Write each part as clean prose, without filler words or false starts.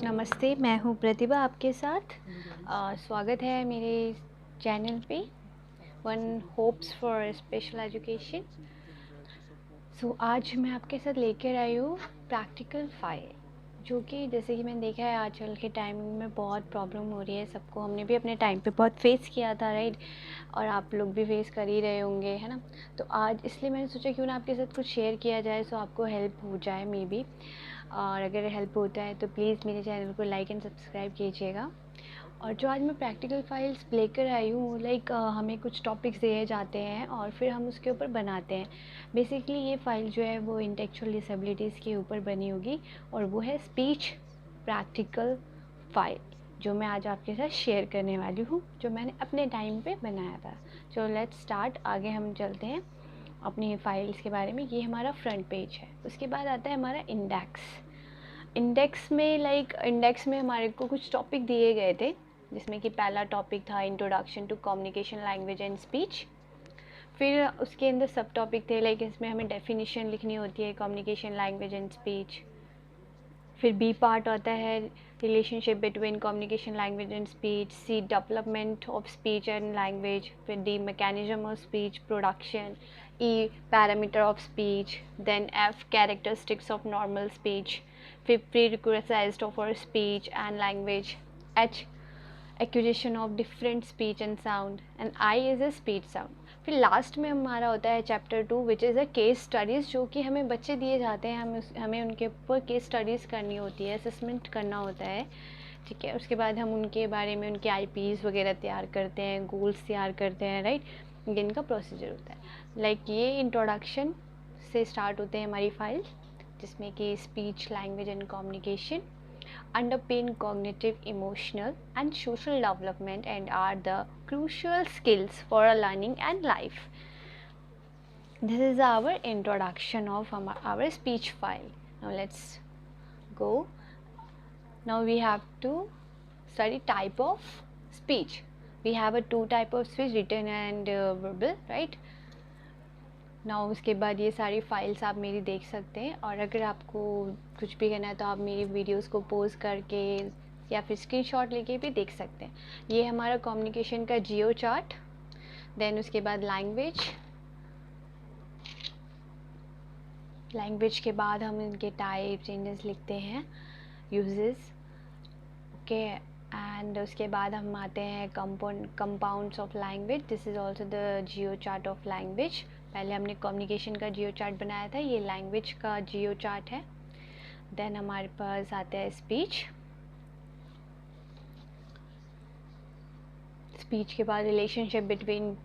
नमस्ते, मैं हूँ प्रतिभा आपके साथ। स्वागत है मेरे चैनल पे one hopes for special education. So आज मैं आपके साथ लेकर आई हूँ प्रैक्टिकल फाइल, जो कि जैसे कि मैंने देखा है आजकल के टाइम में बहुत प्रॉब्लम हो रही है सबको। हमने भी अपने टाइम पे बहुत फेस किया था, राइट? और आप लोग भी फेस कर ही रहे होंगे, है ना? तो आज इसलिए मैंने सोचा क्यों ना आपके साथ कुछ शेयर किया जाए, सो आपको हेल्प हो जाए मे बी। और अगर हेल्प होता है तो प्लीज़ मेरे चैनल को लाइक एंड सब्सक्राइब कीजिएगा। और जो आज मैं प्रैक्टिकल फाइल्स लेकर आई हूँ, लाइक हमें कुछ टॉपिक्स दिए जाते हैं और फिर हम उसके ऊपर बनाते हैं। बेसिकली ये फ़ाइल जो है वो इंटेलेक्चुअल डिसेबिलिटीज़ के ऊपर बनी होगी, और वो है स्पीच प्रैक्टिकल फाइल, जो मैं आज आपके साथ शेयर करने वाली हूँ, जो मैंने अपने टाइम पे बनाया था। So let's start. आगे हम चलते हैं अपनी फाइल्स के बारे में। ये हमारा फ्रंट पेज है। उसके बाद आता है हमारा इंडेक्स में, इंडेक्स में हमारे को कुछ टॉपिक दिए गए थे, जिसमें कि पहला टॉपिक था introduction to communication language and speech. फिर उसके अंदर सब टॉपिक थे, लाइक इसमें हमें डेफिनेशन लिखनी होती है कम्युनिकेशन लैंग्वेज एंड स्पीच। फिर बी पार्ट आता है relationship between communication language and speech. C development of speech and language. फिर D mechanism of speech production. E parameter of speech. Then F characteristics of normal speech. फिर pre request of our speech and language. H acquisition of different speech and sound, and I is a speech sound. फिर last में हमारा होता है chapter 2, which is a case studies, जो कि हमें बच्चे दिए जाते हैं, हमें उनके ऊपर केस स्टडीज़ करनी होती है, असेसमेंट करना होता है, ठीक है। उसके बाद हम उनके बारे में उनके आईपीज़ वगैरह तैयार करते हैं, गोल्स तैयार करते हैं, राइट? ये इनका प्रोसीजर होता है। लाइक ये इंट्रोडक्शन से स्टार्ट होते हैं हमारी फाइल, जिसमें कि speech language and communication underpin cognitive, emotional, and social development and are the crucial skills for a learning and life. This is our introduction of our speech file. Now let's go. Now we have to study type of speech. We have a two type of speech, written and verbal, right? ना उसके बाद ये सारी files आप मेरी देख सकते हैं, और अगर आपको कुछ भी करना है तो आप मेरी वीडियोस को पोज करके या फिर स्क्रीनशॉट लेके भी देख सकते हैं। ये हमारा कम्युनिकेशन का जियो चार्ट। देन उसके बाद लैंग्वेज के बाद हम इनके टाइप चेंजेस लिखते हैं, यूजेस, ओके। एंड उसके बाद हम आते हैं compounds of language. This is also the Jio chart of language. पहले हमने कम्युनिकेशन का जियो चार्ट बनाया था, ये लैंग्वेज का जियो चार्ट है। देन हमारे पास आता है स्पीच के बाद relationship between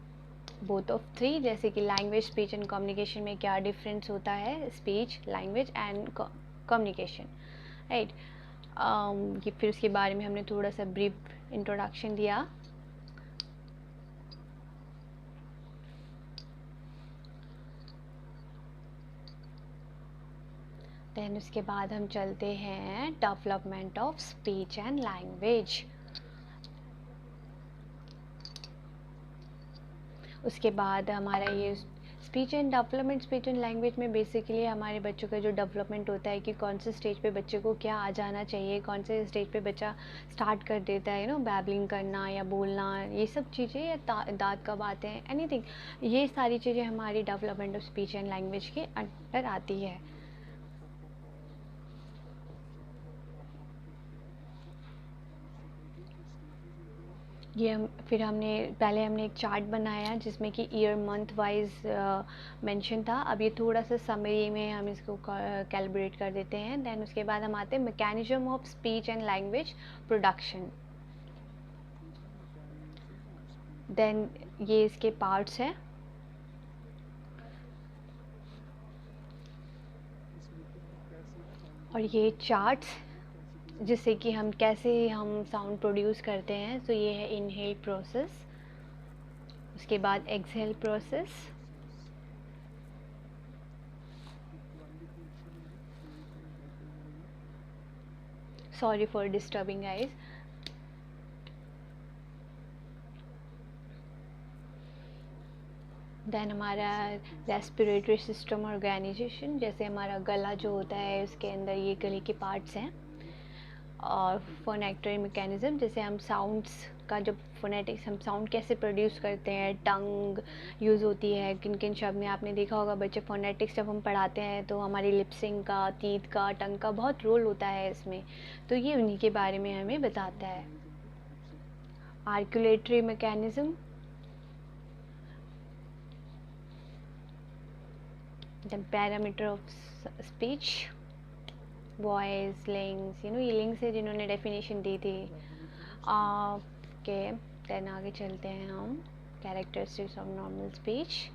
both of three, जैसे कि लैंग्वेज, स्पीच एंड कम्युनिकेशन में क्या डिफरेंस होता है, speech, language and communication, right? ये फिर उसके बारे में हमने थोड़ा सा ब्रीफ इंट्रोडक्शन दिया। देन उसके बाद हम चलते हैं development of speech and language. उसके बाद हमारा ये speech and development, speech and language में बेसिकली हमारे बच्चों का जो डेवलपमेंट होता है कि कौन से स्टेज पे बच्चे को क्या आ जाना चाहिए, कौन से स्टेज पे बच्चा स्टार्ट कर देता है, बैबलिंग करना या बोलना, ये सब चीज़ें, या दांत कब आते हैं, एनीथिंग, ये सारी चीज़ें हमारी development of speech and language के अंडर आती है। फिर पहले हमने एक चार्ट बनाया जिसमें कि ईयर मंथ वाइज मेंशन था। अब ये थोड़ा सा समरी में हम इसको कैलिब्रेट कर देते हैं। देन उसके बाद हम आते हैं mechanism of speech and language production. Then ये इसके पार्ट्स हैं। और ये चार्ट्स, जिससे कि हम कैसे हम साउंड प्रोड्यूस करते हैं। तो ये है इनहेल प्रोसेस, उसके बाद exhale process, sorry for disturbing guys. Then हमारा रेस्पिरेटरी सिस्टम ऑर्गेनाइजेशन, जैसे हमारा गला जो होता है उसके अंदर ये गले के पार्ट्स हैं। और फोनेक्टरी मैकेनिज़्म, जैसे हम साउंड्स का जब फोनेटिक्स हम साउंड कैसे प्रोड्यूस करते हैं, टंग यूज़ होती है किन किन शब्द में। आपने देखा होगा बच्चे फोनेटिक्स जब हम पढ़ाते हैं तो हमारी लिपसिंग का, टीथ का, टंग का बहुत रोल होता है इसमें, तो ये उन्हीं के बारे में हमें बताता है। Articulatory mechanism, the parameter of speech, voice, links, ये लिंक्स है जिन्होंने डेफिनेशन दी थी। ओके, देन आगे चलते हैं हम, कैरेक्टरिस्टिक्स ऑफ नॉर्मल स्पीच।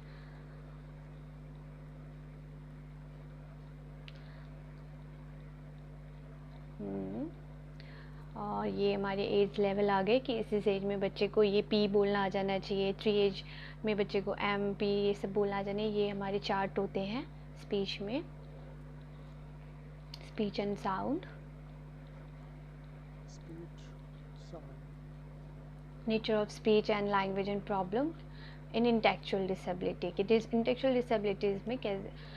और ये हमारे एज लेवल आ गए कि इस एज में बच्चे को ये पी बोलना आ जाना चाहिए, 3 एज में बच्चे को एम, पी ये सब बोलना आ जाना। ये हमारे चार्ट होते हैं स्पीच में, speech and sound. Nature of speech and language and problem in intellectual disability, कि इंटेलेक्चुअल डिसेबिलिटीज़ में कैसे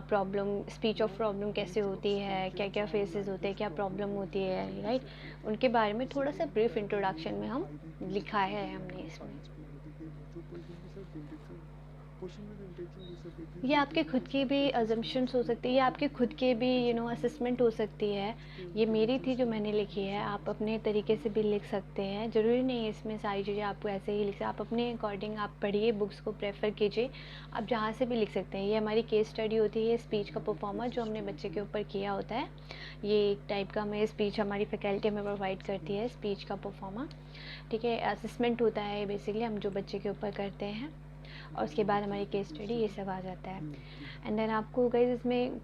प्रॉब्लम, स्पीच ऑफ प्रॉब्लम कैसे होती है, क्या क्या फेसेस होते हैं, क्या प्रॉब्लम होती है, राइट, उनके बारे में थोड़ा सा ब्रीफ इंट्रोडक्शन में हम लिखा है हमने इसमें। ये आपके खुद की भी अजम्पशंस हो सकती है, ये आपके खुद के भी असेसमेंट हो सकती है। ये मेरी थी जो मैंने लिखी है, आप अपने तरीके से भी लिख सकते हैं, ज़रूरी नहीं है इसमें सारी चीज़ें आपको ऐसे ही लिख, आप अपने अकॉर्डिंग आप पढ़िए, बुक्स को प्रेफर कीजिए, आप जहाँ से भी लिख सकते हैं। ये हमारी केस स्टडी होती है स्पीच का परफॉर्मर जो हमने बच्चे के ऊपर किया होता है। ये एक टाइप का हमें स्पीच हमारी फैकल्टी हमें प्रोवाइड करती है, स्पीच का परफॉर्मर, ठीक है। असेसमेंट होता है बेसिकली हम जो बच्चे के ऊपर करते हैं, और उसके बाद हमारी केस स्टडी ये सब आ जाता है। एंड देन आपको गाइस इसमें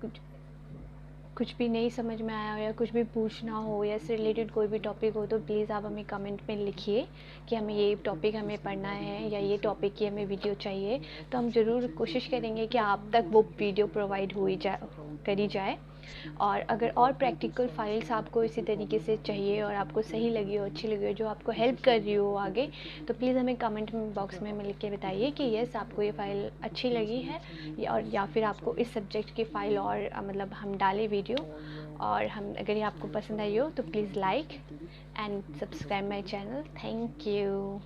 कुछ भी नहीं समझ में आया हो या कुछ भी पूछना हो या इससे रिलेटेड कोई भी टॉपिक हो तो प्लीज़ आप हमें कमेंट में लिखिए कि हमें ये टॉपिक हमें पढ़ना है या ये टॉपिक की हमें वीडियो चाहिए, तो हम ज़रूर कोशिश करेंगे कि आप तक वो वीडियो प्रोवाइड करी जाए। और अगर और प्रैक्टिकल फाइल्स आपको इसी तरीके से चाहिए और आपको सही लगी हो, अच्छी लगी हो, जो आपको हेल्प कर रही हो आगे, तो प्लीज़ हमें कमेंट बॉक्स में लिख के बताइए कि यस आपको ये फ़ाइल अच्छी लगी है या फिर आपको इस सब्जेक्ट की फ़ाइल और मतलब हम डालें वीडियो। और हम अगर ये आपको पसंद आई हो तो please like and subscribe my channel. Thank you.